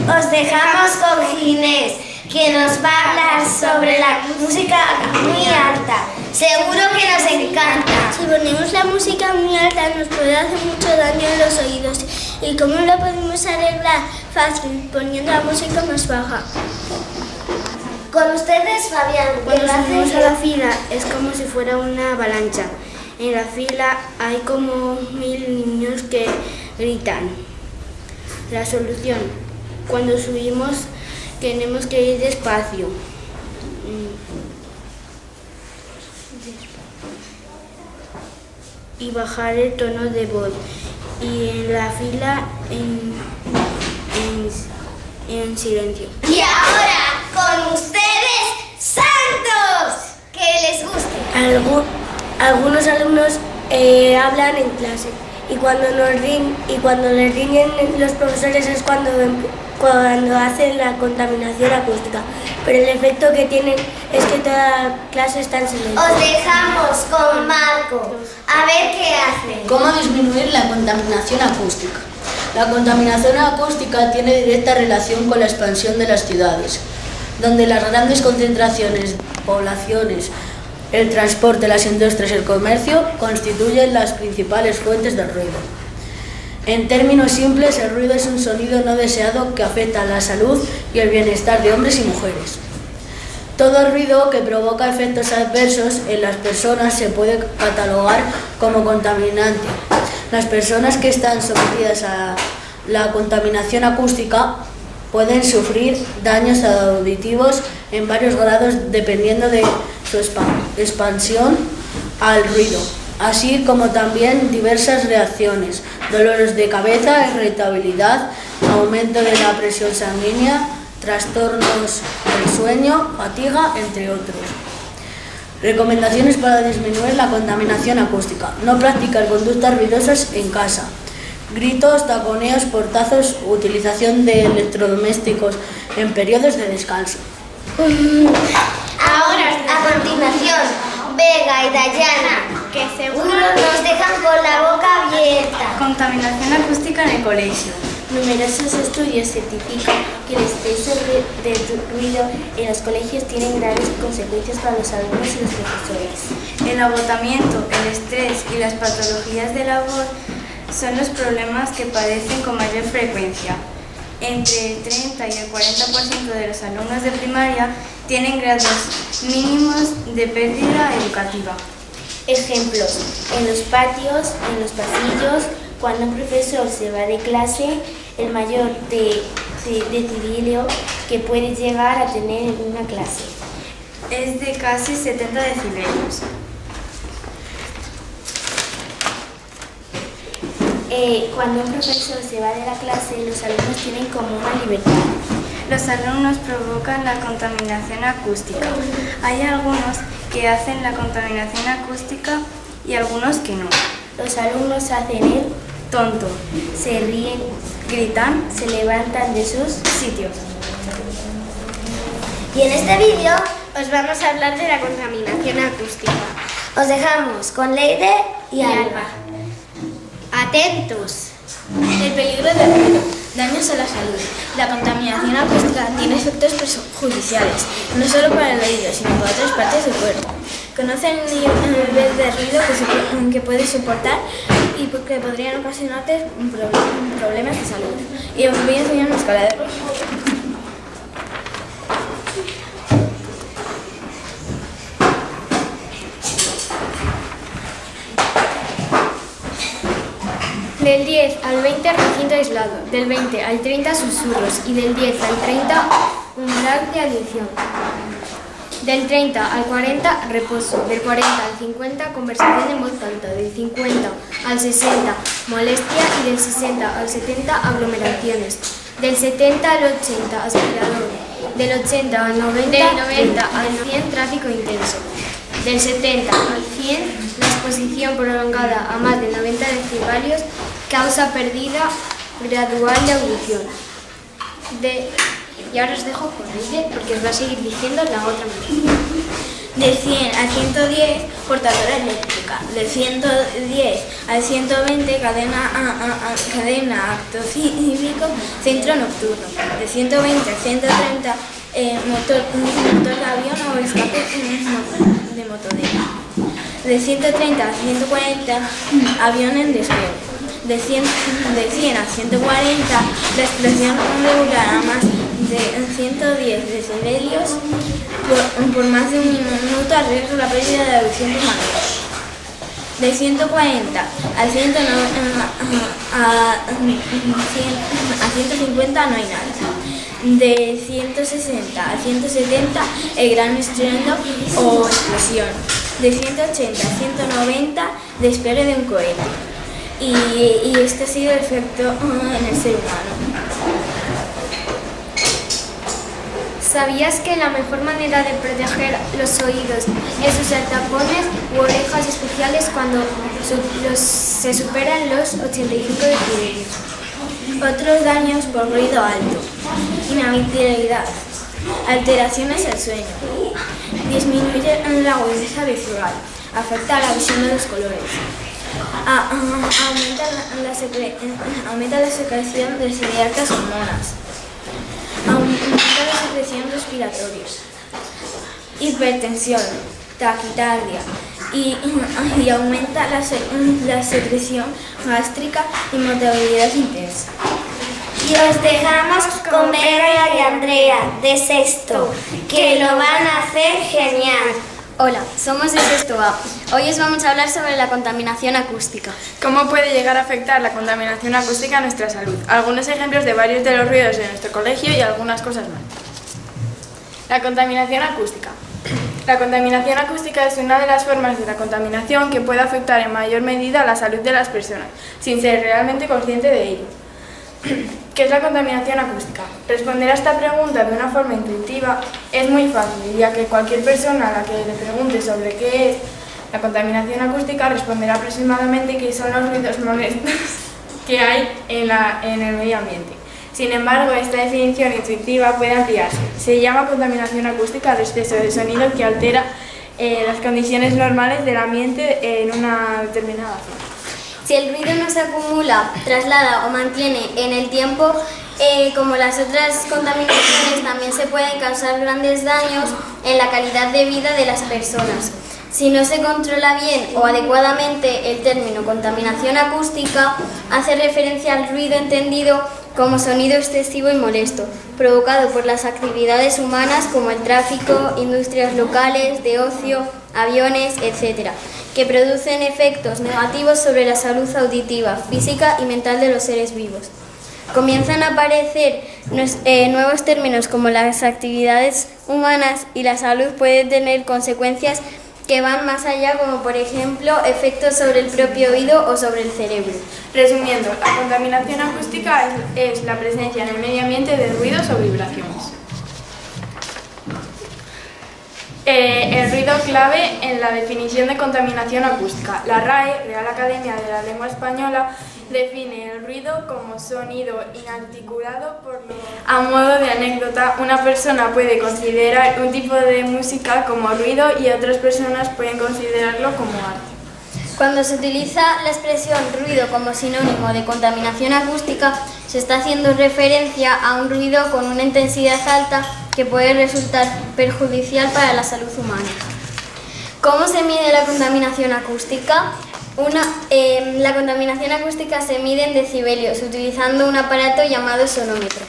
Os dejamos con Ginés, que nos va a hablar sobre la música muy alta. Seguro que nos encanta. Si ponemos la música muy alta nos puede hacer mucho daño en los oídos. ¿Y cómo lo podemos arreglar? Fácil, poniendo la música más baja. Con ustedes, Fabián. Cuando subimos a la fila es como si fuera una avalancha. En la fila hay como 1000 niños que gritan. La solución: cuando subimos tenemos que ir despacio. Y bajar el tono de voz. Y en la fila en silencio. Y ahora, con ustedes, Santos. Que les guste. Algunos alumnos hablan en clase y cuando les riñen los profesores es cuando hacen la contaminación acústica, pero el efecto que tienen es que toda la clase está en silencio. Os dejamos con Marco, a ver qué hacen. ¿Cómo disminuir la contaminación acústica? La contaminación acústica tiene directa relación con la expansión de las ciudades, donde las grandes concentraciones, poblaciones, el transporte, las industrias y el comercio constituyen las principales fuentes del ruido. En términos simples, el ruido es un sonido no deseado que afecta a la salud y el bienestar de hombres y mujeres. Todo ruido que provoca efectos adversos en las personas se puede catalogar como contaminante. Las personas que están sometidas a la contaminación acústica pueden sufrir daños auditivos en varios grados dependiendo de su expansión al ruido, así como también diversas reacciones, dolores de cabeza, irritabilidad, aumento de la presión sanguínea, trastornos del sueño, fatiga, entre otros. Recomendaciones para disminuir la contaminación acústica. No practicar conductas ruidosas en casa. Gritos, taconeos, portazos, utilización de electrodomésticos en periodos de descanso. Ahora, a continuación, Vega y Dayana, que seguro nos dejan con la boca abierta. Contaminación acústica en el colegio. Numerosos estudios certifican que el exceso de ruido en los colegios tiene graves consecuencias para los alumnos y los profesores. El agotamiento, el estrés y las patologías de la voz son los problemas que padecen con mayor frecuencia. Entre el 30 y el 40% de los alumnos de primaria tienen grados mínimos de pérdida educativa. Ejemplos: en los patios, en los pasillos, cuando un profesor se va de clase, el mayor decibelio que puede llegar a tener en una clase es de casi 70 decibelios. Cuando un profesor se va de la clase, los alumnos tienen como una libertad. Los alumnos provocan la contaminación acústica. Hay algunos que hacen la contaminación acústica y algunos que no. Los alumnos hacen el Tonto, se ríen, gritan, se levantan de sus sitios. Y en este vídeo Os vamos a hablar de la contaminación acústica. os dejamos con Leire y Alba. Atentos. El peligro del ruido, daños a la salud. La contaminación acústica tiene efectos perjudiciales, no solo para el oído, sino para otras partes del cuerpo. Conocen el nivel de ruido que puedes soportar y que podrían ocasionarte problemas de salud. Y os voy a enseñar una escala de ruido. Del 10 al 20 recinto aislado, del 20 al 30 susurros y del 10 al 30 umbral de audición. Del 30 al 40 reposo, del 40 al 50 conversación en voz alta, del 50 al 60 molestia y del 60 al 70 aglomeraciones. Del 70 al 80 aspirador, del 80 al 90, del 90 al 100 tráfico intenso. Del 70 al 100 la exposición prolongada a más de 90 decibelios causa pérdida gradual de audición. Y ahora os dejo con Leire porque os va a seguir diciendo la otra manera. De 100 al 110, portadora eléctrica. De 110 al 120, cadena acto cívico, centro nocturno. De 120 al 130, motor de avión o escape de motodera. De 130 a 140, avión en despegue. De 100 a 140, la explosión regular a más de 110 decibelios por más de un minuto al riesgo la pérdida de audición permanente. De 140 a 150 no hay nada. De 160 a 170 el gran estruendo o explosión. De 180 a 190 despegue de un cohete. Y este ha sido el efecto en el ser humano. ¿Sabías que la mejor manera de proteger los oídos es usar tapones u orejas especiales cuando se superan los 85 decibelios? Otros daños por ruido alto, inhabitabilidad, alteraciones del sueño, disminuye la agudeza visual, afecta la visión de los colores, aumenta la secreción de ciertas hormonas, aumenta la secreción respiratoria, hipertensión, taquicardia y aumenta la secreción gástrica y motilidad intensa. Y os dejamos con Vega y Andrea, de sexto, que lo van a hacer genial. Hola, somos de sexto A. Hoy os vamos a hablar sobre la contaminación acústica. ¿Cómo puede llegar a afectar la contaminación acústica a nuestra salud? Algunos ejemplos de varios de los ruidos de nuestro colegio y algunas cosas más. La contaminación acústica. La contaminación acústica es una de las formas de la contaminación que puede afectar en mayor medida a la salud de las personas, sin ser realmente consciente de ello. ¿Qué es la contaminación acústica? Responder a esta pregunta de una forma intuitiva es muy fácil, ya que cualquier persona a la que le pregunte sobre qué es la contaminación acústica responderá aproximadamente que son los ruidos molestos que hay en el medio ambiente. Sin embargo, esta definición intuitiva puede ampliarse. Se llama contaminación acústica al exceso de sonido que altera las condiciones normales del ambiente en una determinada zona. Si el ruido no se acumula, traslada o mantiene en el tiempo, como las otras contaminaciones, también se pueden causar grandes daños en la calidad de vida de las personas. Si no se controla bien o adecuadamente, el término contaminación acústica hace referencia al ruido entendido como sonido excesivo y molesto, provocado por las actividades humanas como el tráfico, industrias locales, de ocio, aviones, etc., que producen efectos negativos sobre la salud auditiva, física y mental de los seres vivos. Comienzan a aparecer nuevos términos como las actividades humanas y la salud puede tener consecuencias que van más allá, como por ejemplo efectos sobre el propio oído o sobre el cerebro. Resumiendo, la contaminación acústica es la presencia en el medio ambiente de ruidos o vibraciones. El ruido clave en la definición de contaminación acústica. La RAE, Real Academia de la Lengua Española, define el ruido como sonido inarticulado. A modo de anécdota, una persona puede considerar un tipo de música como ruido y otras personas pueden considerarlo como arte. Cuando se utiliza la expresión ruido como sinónimo de contaminación acústica, se está haciendo referencia a un ruido con una intensidad alta que puede resultar perjudicial para la salud humana. ¿Cómo se mide la contaminación acústica? La contaminación acústica se mide en decibelios utilizando un aparato llamado sonómetro.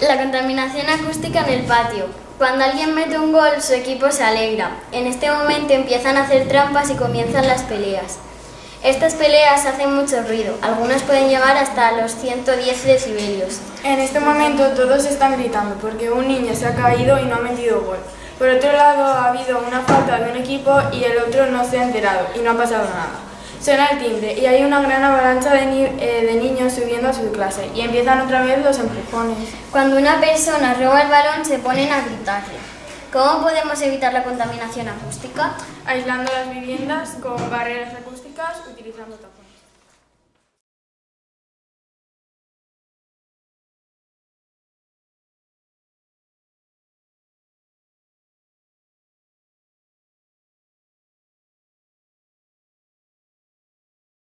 La contaminación acústica en el patio. Cuando alguien mete un gol, su equipo se alegra. En este momento empiezan a hacer trampas y comienzan las peleas. Estas peleas hacen mucho ruido, algunas pueden llegar hasta los 110 decibelios. En este momento todos están gritando porque un niño se ha caído y no ha metido gol. Por otro lado, ha habido una falta de un equipo y el otro no se ha enterado y no ha pasado nada. Suena el timbre y hay una gran avalancha de niños subiendo a su clase y empiezan otra vez los empujones. Cuando una persona roba el balón, se ponen a gritarle. ¿Cómo podemos evitar la contaminación acústica? Aislando las viviendas con barreras acústicas, utilizando tapones.